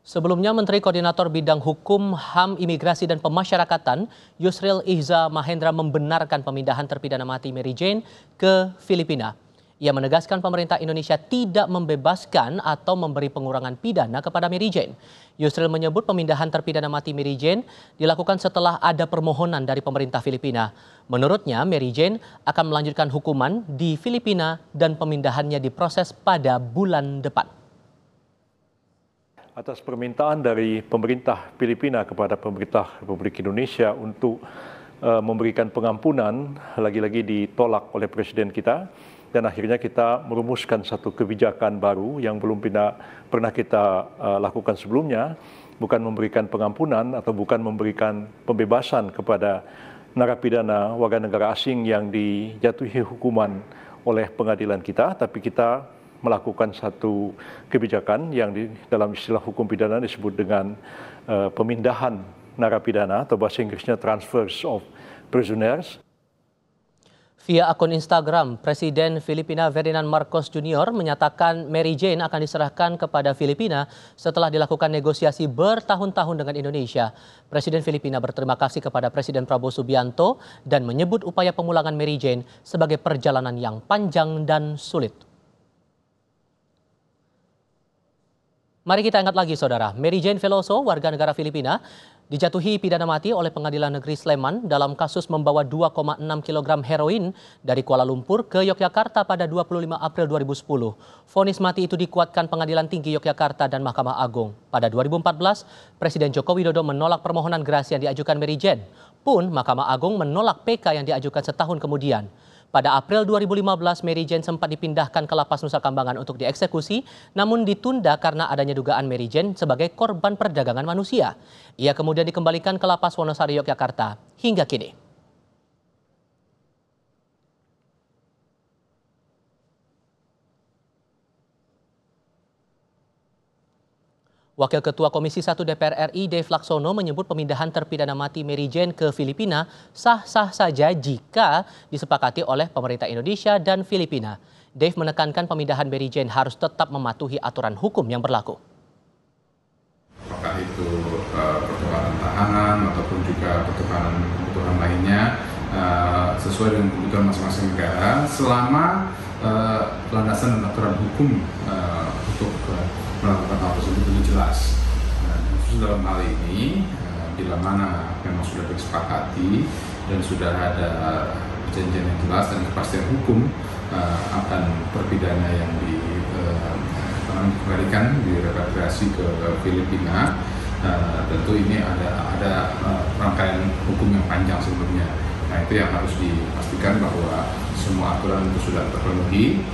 Sebelumnya, Menteri Koordinator Bidang Hukum, HAM, Imigrasi, dan Pemasyarakatan, Yusril Ihza Mahendra membenarkan pemindahan terpidana mati Mary Jane ke Filipina. Ia menegaskan pemerintah Indonesia tidak membebaskan atau memberi pengurangan pidana kepada Mary Jane. Yusril menyebut pemindahan terpidana mati Mary Jane dilakukan setelah ada permohonan dari pemerintah Filipina. Menurutnya, Mary Jane akan melanjutkan hukuman di Filipina dan pemindahannya diproses pada bulan depan. Atas permintaan dari pemerintah Filipina kepada pemerintah Republik Indonesia untuk memberikan pengampunan, lagi-lagi ditolak oleh Presiden kita, dan akhirnya kita merumuskan satu kebijakan baru yang belum pernah kita lakukan sebelumnya, bukan memberikan pengampunan atau bukan memberikan pembebasan kepada narapidana warga negara asing yang dijatuhi hukuman oleh pengadilan kita, tapi kita melakukan satu kebijakan yang dalam istilah hukum pidana disebut dengan pemindahan narapidana atau bahasa Inggrisnya transfers of prisoners. Via akun Instagram, Presiden Filipina Ferdinand Marcos Jr. menyatakan Mary Jane akan diserahkan kepada Filipina setelah dilakukan negosiasi bertahun-tahun dengan Indonesia. Presiden Filipina berterima kasih kepada Presiden Prabowo Subianto dan menyebut upaya pemulangan Mary Jane sebagai perjalanan yang panjang dan sulit. Mari kita ingat lagi, saudara. Mary Jane Veloso, warga negara Filipina, dijatuhi pidana mati oleh Pengadilan Negeri Sleman dalam kasus membawa 2,6 kg heroin dari Kuala Lumpur ke Yogyakarta pada 25 April 2010. Vonis mati itu dikuatkan Pengadilan Tinggi Yogyakarta dan Mahkamah Agung. Pada 2014, Presiden Joko Widodo menolak permohonan gerasi yang diajukan Mary Jane. Pun Mahkamah Agung menolak PK yang diajukan setahun kemudian. Pada April 2015, Mary Jane sempat dipindahkan ke Lapas Nusa Kambangan untuk dieksekusi, namun ditunda karena adanya dugaan Mary Jane sebagai korban perdagangan manusia. Ia kemudian dikembalikan ke Lapas Wonosari, Yogyakarta hingga kini. Wakil Ketua Komisi 1 DPR RI Dave Laksono menyebut pemindahan terpidana mati Mary Jane ke Filipina sah-sah saja jika disepakati oleh pemerintah Indonesia dan Filipina. Dave menekankan pemindahan Mary Jane harus tetap mematuhi aturan hukum yang berlaku. Apakah itu pertukaran tahanan ataupun juga pertukaran kebutuhan lainnya sesuai dengan kebutuhan masing-masing negara selama landasan dan aturan hukum untuk melakukan hal tersebut itu jelas. Khusus dalam hal ini, bila mana memang sudah disepakati dan sudah ada perjanjian yang jelas dan kepastian hukum akan terpidana yang dikembalikan, direpatriasi ke Filipina, tentu ini ada rangkaian hukum yang panjang sebelumnya. Nah, itu yang harus dipastikan bahwa semua aturan itu sudah terpenuhi.